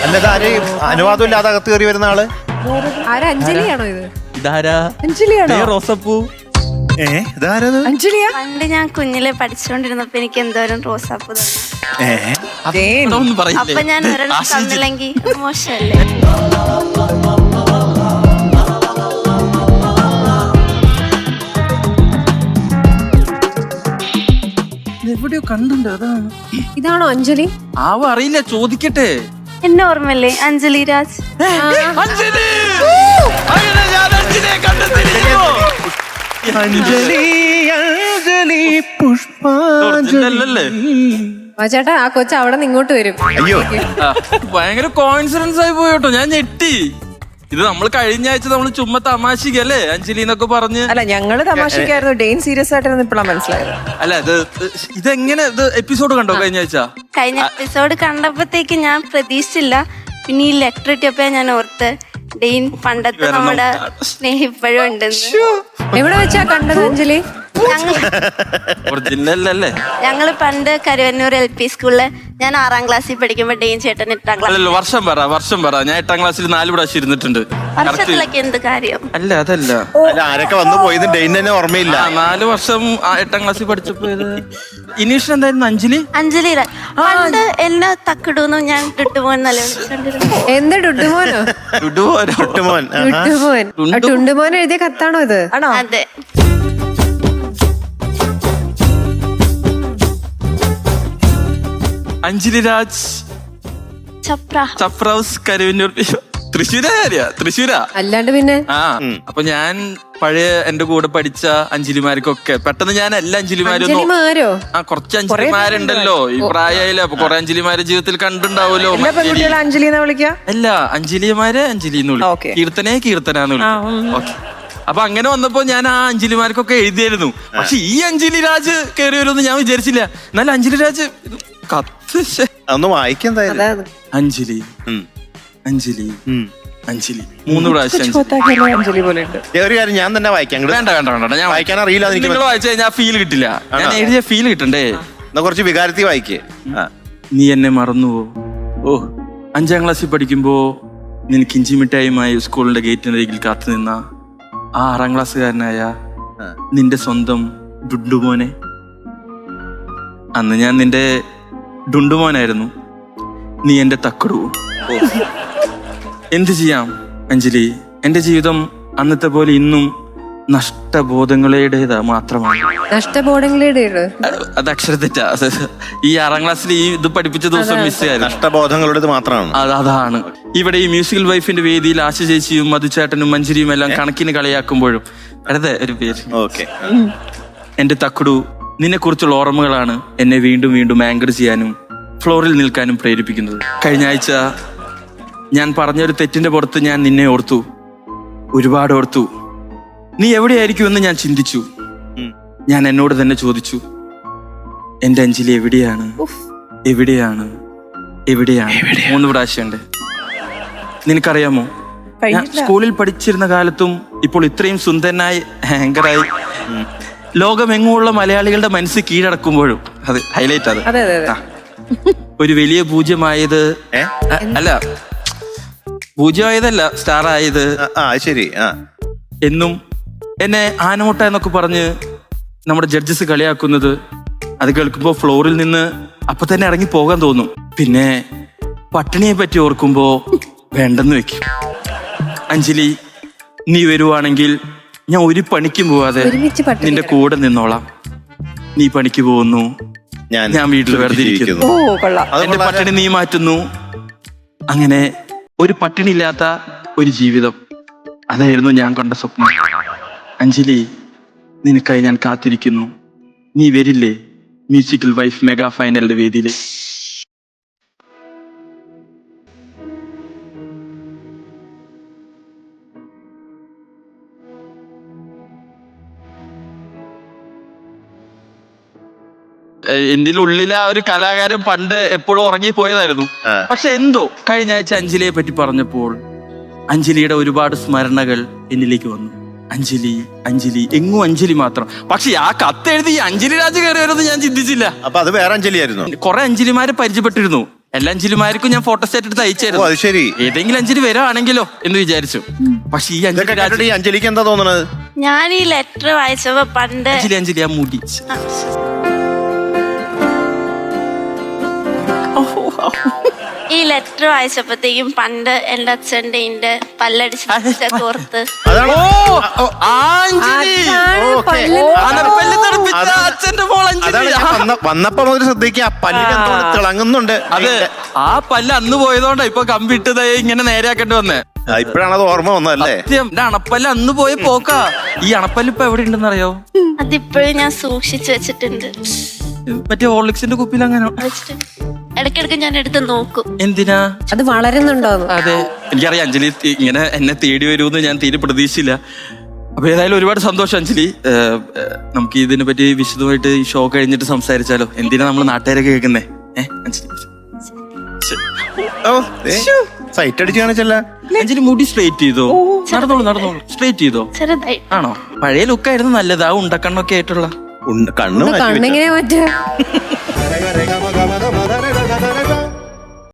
അല്ലാതെ ആരെയും അനുവാദം ഇല്ലാതെ അകത്ത് കയറി വരുന്ന ആള് ആരാ? അഞ്ജലിയാണോ ഇത്? ഇതാരാ? അഞ്ജലിയാണോ? റോസപ്പൂ. ഇതാരത്? അഞ്ജലിയാ? പണ്ട് ഞാൻ കുഞ്ഞിലെ പഠിച്ചുകൊണ്ടിരുന്നപ്പോ എനിക്ക് എന്തോരം റോസാപ്പൂ തന്നു. ഒന്നും പറയില്ലേ? അപ്പൊ ഞാൻ ഒരെണ്ണം തന്നില്ലെങ്കിൽ അത് മോശമല്ലേ? എവിടെയോ കണ്ടുണ്ട്. അതാണ്. ഇതാണോ അഞ്ജലി? അറിയില്ല, ചോദിക്കട്ടെ. എന്നെ ഓർമ്മല്ലേ? അഞ്ജലി രാജ്. അഞ്ജലി! അങ്ങനെ ഞാൻ അഞ്ജലിയെ കണ്ടെത്തിയിരിക്കുന്നു. അഞ്ജലി പുഷ്പാഞ്ജലി. ചേട്ടാ ആ കൊച്ചു അവിടെ നിന്ന് ഇങ്ങോട്ട് വരും. അയ്യോ, ഭയങ്കര കോയിൻസിഡൻസ് ആയി പോയി കേട്ടോ. ഞാൻ ഞെട്ടി. ഇത് നമ്മൾ കഴിഞ്ഞ ആഴ്ച നമ്മൾ ചുമ്മാ തമാശക്കല്ലേ അഞ്ജലി എന്നൊക്കെ പറഞ്ഞ്. അല്ല, ഞങ്ങള് തമാശക്കായിരുന്നു. ഡെയിൻ സീരിയസ് ആയിട്ടാണ് ഇപ്പോഴാണ് മനസ്സിലായത്. അല്ല, ഇതെങ്ങനെ എപ്പിസോഡ് കണ്ടോ കഴിഞ്ഞ ആഴ്ച? കഴിഞ്ഞ എപ്പിസോഡ് കണ്ടപ്പോഴത്തേക്ക് ഞാൻ പ്രതീക്ഷിച്ചില്ല. പിന്നെ ഈ ലെറ്റർ ഇട്ടപ്പോ ഞാൻ ഓർത്ത് ഡെയിൻ പണ്ടത്തെ നമ്മുടെ സ്നേഹം ഇപ്പോഴും ഉണ്ടെന്ന്. എവിടെ വെച്ചാ കണ്ടത് അഞ്ജലി? ഒറിജിനലല്ലേ? ഞങ്ങള് പണ്ട് കരുവന്നൂർ LP സ്കൂളില് ഞാൻ 6ാം ക്ലാസ്സിൽ പഠിക്കുമ്പോ ഡെയിൻ ചേട്ടൻ 8ാം ക്ലാസ്. അല്ലല്ലോ, വർഷം പറ. ഞാൻ 8ാം ക്ലാസ്സിൽ 4 പ്രാവശ്യം ഇരുന്നിട്ടുണ്ട്. വർഷത്തിലൊക്കെ എന്ത് കാര്യം? അല്ല, അതല്ല. ആരൊക്കെ വന്നു പോയത് ഡെയിൻ തന്നെ ഓർമ്മയില്ല. 4 വർഷം 8ാം ക്ലാസ്സിൽ പഠിച്ചപ്പോ ഇനീഷൻ എന്തായിരുന്നു? അഞ്ജലി രാജ്. പണ്ട് എന്നെ തക്കിടുന്നു ഞാൻ ടുട്ടുമോൻ നല്ല വിളിച്ചോണ്ടിരുന്നു. എന്ത് ടുട്ടുമോനോ? ടുട്ടുമോൻ. ടുണ്ടുമോൻ എഴുതിയ കത്താണോ ഇത്? ആണോ? അതെ. അഞ്ജലി രാജ്, ചപ്രൗസ്, കരുവന്നൂർ. തൃശ്ശൂരാ. അല്ലാണ്ട് പിന്നെ? അപ്പൊ ഞാൻ പഴയ എന്റെ കൂടെ പഠിച്ച അഞ്ജലിമാർക്കൊക്കെ പെട്ടെന്ന് ഞാൻ എല്ലാ അഞ്ജലിമാരും കുറച്ച് അഞ്ജലിമാരുണ്ടല്ലോ ഈ പ്രായമായില്ല. അപ്പൊ കുറെ അഞ്ജലിമാരെ ജീവിതത്തിൽ കണ്ടിട്ടുണ്ടാവുമല്ലോ. അഞ്ജലി എന്ന് വിളിക്കുക? അല്ല, അഞ്ജലിമാരെ അഞ്ജലി എന്ന് വിളിക്കും. കീർത്തനാന്ന് വിളിക്കും. ഓക്കെ. അപ്പൊ അങ്ങനെ വന്നപ്പോ ഞാൻ ആ അഞ്ജലിമാർക്കൊക്കെ എഴുതിയായിരുന്നു. പക്ഷെ ഈ അഞ്ജലി രാജ് കയറി വരുമെന്ന് ഞാൻ വിചാരിച്ചില്ല. എന്നാലും അഞ്ജലി രാജ് കത്ത് ഒന്ന് വായിക്കാൻ അഞ്ജലി അഞ്ജലി അഞ്ജലി 3 പ്രാവശ്യം അഞ്ജലി പോലെ ഉണ്ട്. ഒരു കാര്യം ഞാൻ തന്നെ വായിക്കാം. വേണ്ട, ഞാൻ വായിക്കാൻ അറിയില്ല. നിങ്ങൾ വായിച്ചു കഴിഞ്ഞാൽ ഫീൽ കിട്ടില്ല. ഞാൻ എഴുതിയ ഫീൽ കിട്ടണ്ടേ? കുറച്ച് വികാരത്തി വായിക്കേ. നീ എന്നെ മറന്നുവോ? 5ാം ക്ലാസ്സിൽ പഠിക്കുമ്പോ നിനക്ക് ഇഞ്ചിമിഠായുമായി സ്കൂളിന്റെ ഗേറ്റിനരികിൽ കാത്തു നിന്ന ആ 6ാം ക്ലാസ്സുകാരനായ നിന്റെ സ്വന്തം ഡുണ്ടുമോനെ. അന്ന് ഞാൻ നിന്റെ ഡുണ്ടുമോനായിരുന്നു. നീ എന്റെ തക്കടു. എന്ത് ചെയ്യാം അഞ്ജലി, എന്റെ ജീവിതം അന്നത്തെ പോലെ ഇന്നും നഷ്ടബോധങ്ങളുടേത് മാത്രമാണ്. നഷ്ടബോധങ്ങളുടേത്? അത് അക്ഷരത്തെറ്റാ. ഈ 6ാം ക്ലാസ്സിൽ ഈ ഇത് പഠിപ്പിച്ച ദിവസം മിസ് ആയിരുന്നു. നഷ്ടബോധങ്ങളുടേത് മാത്രമാണ്. അതാണ്. ഇവിടെ ഈ മ്യൂസിക്കൽ വൈഫിന്റെ വേദിയിൽ ആശ ചേച്ചിയും മധുചേട്ടനും മഞ്ജരിയും എല്ലാം കണക്കിന് കളിയാക്കുമ്പോഴും അതെ ഒരു പേര്. എന്റെ തക്കുടു, നിന്നെ കുറിച്ചുള്ള ഓർമ്മകളാണ് എന്നെ വീണ്ടും വീണ്ടും ആങ്കർ ചെയ്യാനും ഫ്ലോറിൽ നിൽക്കാനും പ്രേരിപ്പിക്കുന്നത്. കഴിഞ്ഞ ആഴ്ച ഞാൻ പറഞ്ഞൊരു തെറ്റിന്റെ പുറത്ത് ഞാൻ നിന്നെ ഓർത്തു, ഒരുപാട് ഓർത്തു. നീ എവിടെയായിരിക്കുമെന്ന് ഞാൻ ചിന്തിച്ചു. ഞാൻ എന്നോട് തന്നെ ചോദിച്ചു, എന്റെ അഞ്ജലി എവിടെയാണ്? 3 പ്രാവശ്യമുണ്ട്. നിനക്കറിയാമോ, ഞാൻ സ്കൂളിൽ പഠിച്ചിരുന്ന കാലത്തും ഇപ്പോൾ ഇത്രയും സുന്ദരനായി ആങ്കറായി ലോകമെങ്ങുമുള്ള മലയാളികളുടെ മനസ്സ് കീഴടക്കുമ്പോഴും അത് ഹൈലൈറ്റ്. അത് ഒരു വലിയ പൂജ്യമായത് അല്ല, പൂജ്യമായതല്ല, സ്റ്റാർ ആയത്. ശരി. എന്നും എന്നെ ആനമുട്ട എന്നൊക്കെ പറഞ്ഞ് നമ്മുടെ ജഡ്ജസ് കളിയാക്കുന്നത് അത് കേൾക്കുമ്പോ ഫ്ലോറിൽ നിന്ന് അപ്പൊ തന്നെ ഇറങ്ങി പോകാൻ തോന്നും. പിന്നെ പട്ടിണിയെ പറ്റി ഓർക്കുമ്പോ വേണ്ടെന്ന് വെക്കും. അഞ്ജലി, നീ വരുവാണെങ്കിൽ ഞാൻ ഒരു പണിക്കും പോവാതെ നിന്റെ കൂടെ നിന്നോളാം. നീ പണിക്ക് പോകുന്നു, ഞാൻ വീട്ടിൽ വെറുതെ ഇരിക്കുന്നു. എന്റെ പട്ടിണി നീ മാറ്റുന്നു. അങ്ങനെ ഒരു പട്ടിണി ഇല്ലാത്ത ഒരു ജീവിതം, അതായിരുന്നു ഞാൻ കണ്ട സ്വപ്നം. അഞ്ജലി, നിനക്കായി ഞാൻ കാത്തിരിക്കുന്നു. നീ വരില്ലേ മ്യൂസിക്കൽ വൈഫ് മെഗാ ഫൈനലിന്റെ വേദിയില്? എന്റെ ഉള്ളിലെ ആ ഒരു കലാകാരൻ പണ്ട് എപ്പോഴും ഉറങ്ങിപ്പോയതായിരുന്നു. പക്ഷെ എന്തോ കഴിഞ്ഞ ആഴ്ച അഞ്ജലിയെ പറ്റി പറഞ്ഞപ്പോൾ അഞ്ജലിയുടെ ഒരുപാട് സ്മരണകൾ എന്നിലേക്ക് വന്നു. അഞ്ജലി അഞ്ജലി എങ്ങും അഞ്ജലി മാത്രം. പക്ഷെ ആ കത്ത് എഴുതി അഞ്ജലി രാജ് കയറി വരുന്നത് ഞാൻ ചിന്തിച്ചില്ല. അപ്പൊ അത് വേറെ അഞ്ജലി ആയിരുന്നു. കുറെ അഞ്ജലിമാരെ പരിചയപ്പെട്ടിരുന്നു. എല്ലാ അഞ്ജലിമാർക്കും ഞാൻ ഫോട്ടോസ്റ്റാറ്റ് എടുത്ത് ഓ അയച്ചായിരുന്നു. അത് ശരി. ഏതെങ്കിലും അഞ്ജലി വരാണെങ്കിലോ എന്ന് വിചാരിച്ചു. പക്ഷെ ഈ ഇതൊക്കെ അഞ്ജലി കേട്ടിട്ട് ഈ അഞ്ജലിക്ക് എന്താ തോന്നണത്? ഞാൻ ഈ ലെറ്റർ വായിച്ചപ്പോ പണ്ട് അഞ്ജലി ആ മുടി ഈ ലെറ്റർ വായിച്ചപ്പോഴത്തേക്കും പണ്ട് എന്റെ അച്ഛൻ്റെ പല്ലടിച്ചൊക്കെ ഓർത്ത് അതാണ് ഓക്കേ. അച്ഛന്റെ മോൾ അതാണ് അഞ്ജലി. ഞാൻ വന്നപ്പോ മുതൽ ശ്രദ്ധിക്കുക, പല്ലിന് എന്തോ തിളങ്ങുന്നുണ്ട്. അതെ, ആ പല്ല് അന്ന് പോയതുകൊണ്ടാ ഇപ്പൊ കമ്പിട്ടത് ഇങ്ങനെ നേരെയാക്കേണ്ടി വന്നേ. ഇപ്പഴാണത് ഓർമ്മ വന്നതല്ലേ? സത്യം, എന്റെ അണപ്പല്ല് അന്ന് പോയ പോക്കാ. ഈ അണപ്പല്ല് ഇപ്പൊ എവിടെ ഉണ്ടെന്ന് അറിയോ? അതിപ്പോഴും ഞാൻ സൂക്ഷിച്ചു വെച്ചിട്ടുണ്ട്. മറ്റേ ഹോർലിക്സിന്റെ കുപ്പിയിൽ അങ്ങനെ വെച്ചിട്ട് ഇടയ്ക്കിടയ്ക്ക് ഞാൻ എടുത്ത് നോക്കും. എന്തിനാ? അത് വളരുന്നുണ്ടോന്ന്. അതെ, എനിക്കറിയാം അഞ്ജലി ഇങ്ങനെ എന്നെ തേടി വരുമെന്ന് ഞാൻ തീരെ പ്രതീക്ഷിച്ചില്ല. അപ്പൊ ഏതായാലും ഒരുപാട് സന്തോഷം അഞ്ജലി. നമുക്ക് ഇതിനെ പറ്റി വിശദമായിട്ട് ഈ ഷോ കഴിഞ്ഞിട്ട് സംസാരിച്ചാലോ? എന്തിനാ നമ്മൾ നാട്ടുകാരൊക്കെ കേൾക്കുന്നേ? അഞ്ജലി ഓ സൈറ്റ് അടിച്ച് കാണിച്ചല്ല. അഞ്ജലി മുടി സ്ട്രേറ്റ് ചെയ്തോ? നടന്നോളൂ സ്ട്രേറ്റ് ചെയ്തോ? ചെറുതായി. ആണോ? പഴയ ലുക്കായിരുന്നു നല്ലത്. ആ ഉണ്ടക്കണ്ണൊക്കെ ആയിട്ടുള്ള കണ്ണു കണ്ണിങ്ങനെ പറ്റുക